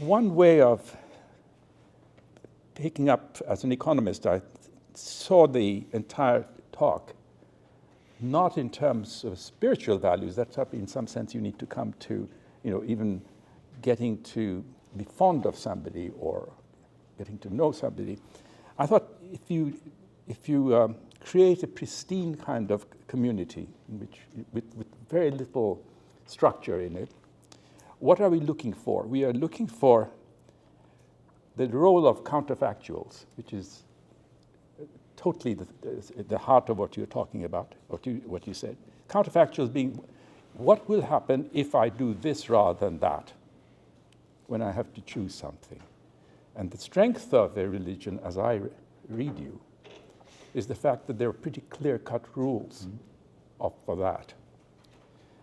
one way of picking up, as an economist, I saw the entire talk not in terms of spiritual values. That's up in some sense you need to come to, even getting to be fond of somebody or getting to know somebody. I thought if you create a pristine kind of community with very little structure in it, what are we looking for? We are looking for the role of counterfactuals, which is totally the heart of what you're talking about, what you said. Counterfactuals being, what will happen if I do this rather than that, when I have to choose something? And the strength of a religion, as I read you, is the fact that there are pretty clear-cut rules for that.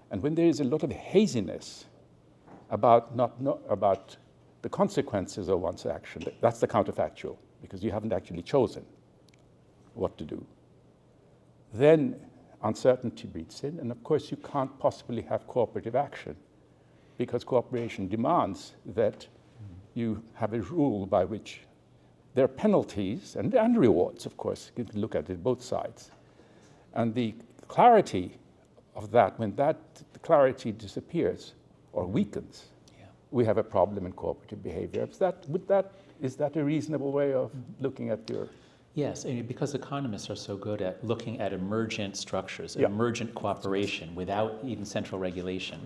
And when there is a lot of haziness about about the consequences of one's action, that's the counterfactual, because you haven't actually chosen what to do. Then uncertainty breeds in, and of course you can't possibly have cooperative action, because cooperation demands that you have a rule by which there are penalties and rewards, of course. You can look at it both sides. And the clarity of that, when that clarity disappears or weakens, we have a problem in cooperative behavior. Is that a reasonable way of looking at your... Yes, and because economists are so good at looking at emergent structures, emergent cooperation without even central regulation,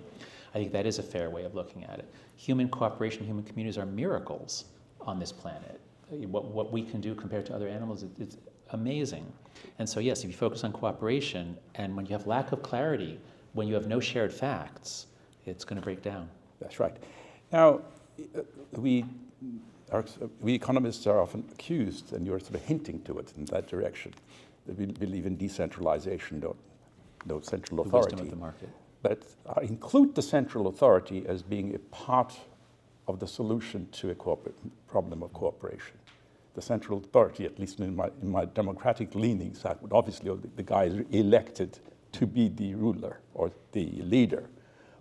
I think that is a fair way of looking at it. Human cooperation, human communities are miracles on this planet. What we can do compared to other animals, it's amazing. And so yes, if you focus on cooperation, and when you have lack of clarity, when you have no shared facts, it's going to break down. That's right. Now, we economists are often accused, and you're sort of hinting to it in that direction, that we believe in decentralization, no central authority. The wisdom of the market. But I include the central authority as being a part of the solution to a problem of cooperation. The central authority, at least in my democratic leanings, that would obviously the guy is elected to be the ruler or the leader.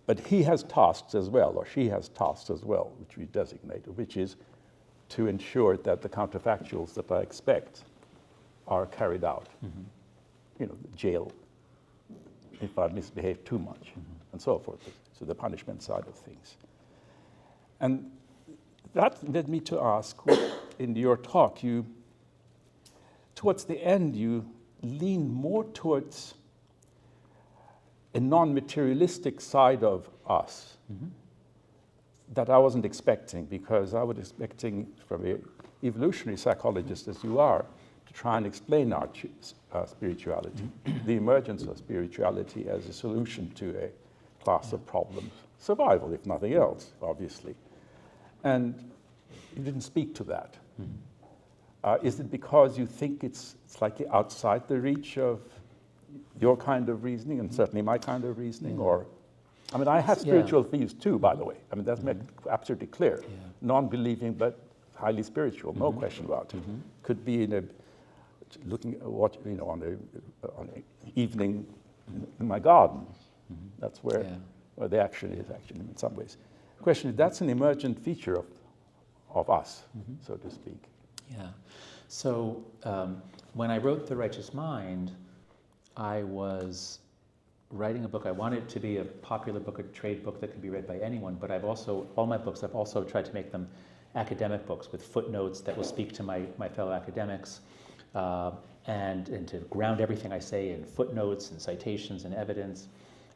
But he has tasks as well, or she has tasks as well, which we designate, which is to ensure that the counterfactuals that I expect are carried out. Jail if I misbehave too much, and so forth. So the punishment side of things. And that led me to ask, in your talk, towards the end, you lean more towards a non-materialistic side of us that I wasn't expecting, because I was expecting from an evolutionary psychologist as you are to try and explain our spirituality, the emergence of spirituality as a solution to a class of problems, survival if nothing else, obviously. And you didn't speak to that. Is it because you think it's slightly outside the reach of your kind of reasoning and certainly my kind of reasoning? Or, I mean, I have spiritual views too, by the way. I mean, that's made absolutely clear. Non-believing, but highly spiritual, no question about it. Could be looking at what, on an evening in my garden. That's where the action is, actually, in some ways. The question is, that's an emergent feature of us, so to speak. Yeah. So when I wrote The Righteous Mind, I was writing a book. I wanted it to be a popular book, a trade book that could be read by anyone, but all my books, I've also tried to make them academic books with footnotes that will speak to my fellow academics, and to ground everything I say in footnotes and citations and evidence.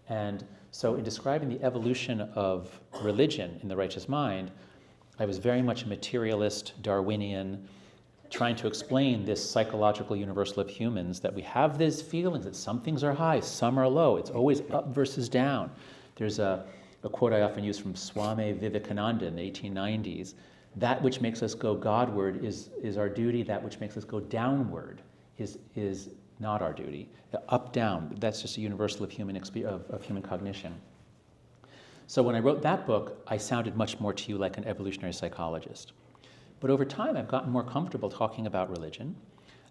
And so in describing the evolution of religion in The Righteous Mind, I was very much a materialist, Darwinian, trying to explain this psychological universal of humans, that we have these feelings that some things are high, some are low. It's always up versus down. There's a quote I often use from Swami Vivekananda in the 1890s. That which makes us go Godward is our duty. That which makes us go downward is not our duty. Up, down, that's just a universal of human cognition. So when I wrote that book, I sounded much more to you like an evolutionary psychologist. But over time, I've gotten more comfortable talking about religion.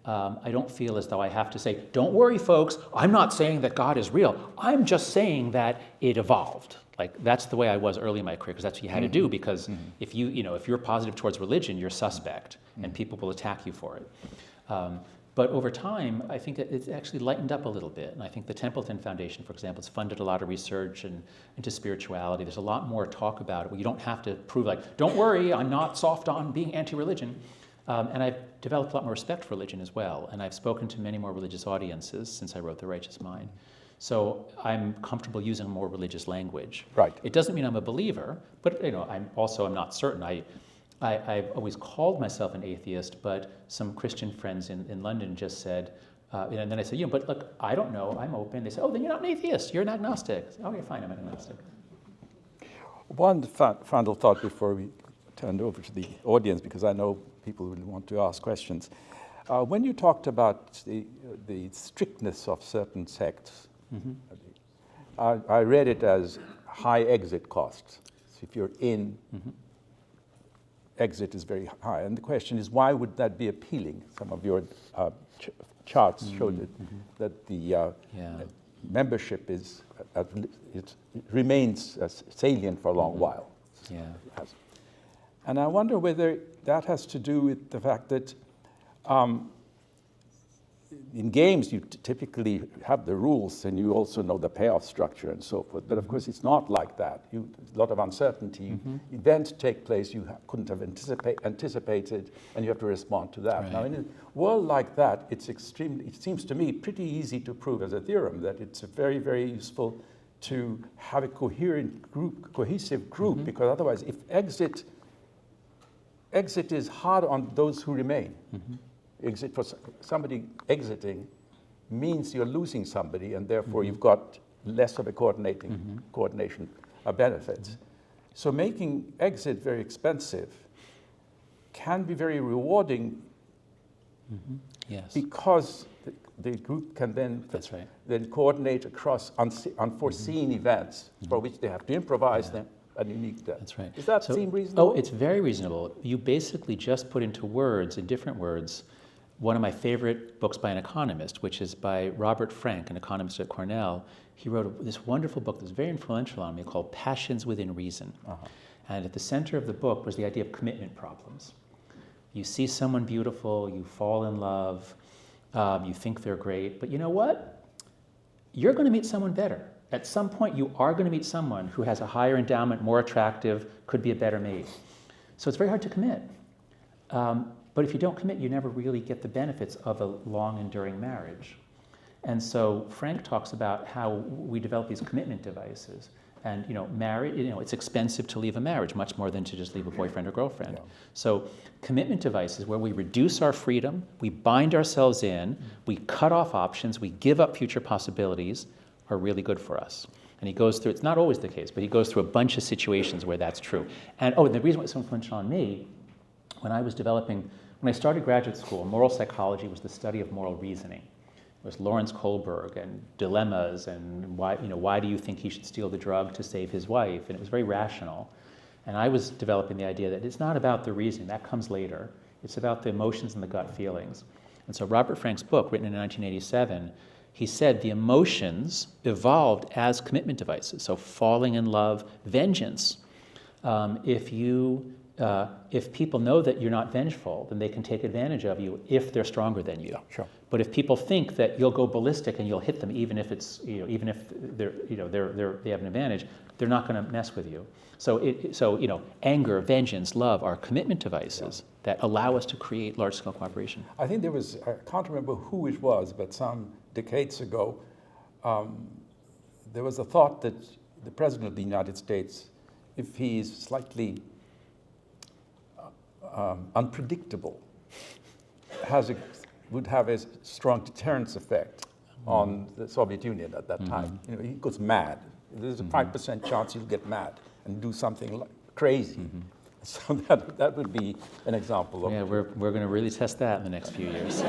I don't feel as though I have to say, don't worry, folks, I'm not saying that God is real. I'm just saying that it evolved. Like, that's the way I was early in my career, because that's what you had to do, because if if you're positive towards religion, you're suspect, and people will attack you for it. But over time, I think it's actually lightened up a little bit. And I think the Templeton Foundation, for example, has funded a lot of research into spirituality. There's a lot more talk about it, where you don't have to prove, like, don't worry, I'm not soft on being anti-religion. And I've developed a lot more respect for religion as well. And I've spoken to many more religious audiences since I wrote The Righteous Mind. So I'm comfortable using more religious language. Right. It doesn't mean I'm a believer, but I'm not certain. I've always called myself an atheist, but some Christian friends in London just said, and then I said, but look, I don't know, I'm open. They said, oh, then you're not an atheist, you're an agnostic. I said, okay, fine, I'm an agnostic. One final thought before we turn over to the audience, because I know people will want to ask questions. When you talked about the strictness of certain sects, I read it as high exit costs. So if you're in, exit is very high. And the question is, why would that be appealing? Some of your charts showed that the membership is it remains salient for a long while. Yeah. And I wonder whether that has to do with the fact that in games you typically have the rules and you also know the payoff structure and so forth. But of course it's not like that. A lot of uncertainty. Events take place you couldn't have anticipated, and you have to respond to that. Right. Now in a world like that, it seems to me pretty easy to prove as a theorem that it's very, very useful to have a cohesive group, because otherwise if exit is hard on those who remain. Exit for somebody exiting means you're losing somebody, and therefore you've got less of a coordination of benefits. So making exit very expensive can be very rewarding, yes, because the group can then coordinate across unforeseen events for which they have to improvise them. And unique depth. That's right. Does that seem reasonable? Oh, it's very reasonable. You basically just put into words, in different words, one of my favorite books by an economist, which is by Robert Frank, an economist at Cornell. He wrote this wonderful book that's very influential on me called Passions Within Reason. And at the center of the book was the idea of commitment problems. You see someone beautiful, you fall in love, you think they're great, but you know what? You're going to meet someone better. At some point, you are going to meet someone who has a higher endowment, more attractive, could be a better mate. So it's very hard to commit. But if you don't commit, you never really get the benefits of a long, enduring marriage. And so Frank talks about how we develop these commitment devices. And it's expensive to leave a marriage, much more than to just leave a boyfriend or girlfriend. Yeah. So commitment devices, where we reduce our freedom, we bind ourselves in, we cut off options, we give up future possibilities, are really good for us. And he goes through, it's not always the case, but he goes through a bunch of situations where that's true. And the reason why it's so influential on me, when I started graduate school, moral psychology was the study of moral reasoning. It was Lawrence Kohlberg and dilemmas and why do you think he should steal the drug to save his wife? And it was very rational. And I was developing the idea that it's not about the reasoning, that comes later. It's about the emotions and the gut feelings. And so Robert Frank's book, written in 1987, he said the emotions evolved as commitment devices. So falling in love, vengeance. If people know that you're not vengeful, then they can take advantage of you if they're stronger than you. Yeah, sure. But if people think that you'll go ballistic and you'll hit them, even if they have an advantage, they're not going to mess with you. So anger, vengeance, love are commitment devices that allow us to create large-scale cooperation. I think I can't remember who it was, but some decades ago, there was a thought that the President of the United States, if he is slightly unpredictable, would have a strong deterrence effect on the Soviet Union at that time. He goes mad. There's a 5% chance he'll get mad and do something crazy. So that would be an example of. Yeah, we're going to really test that in the next few years.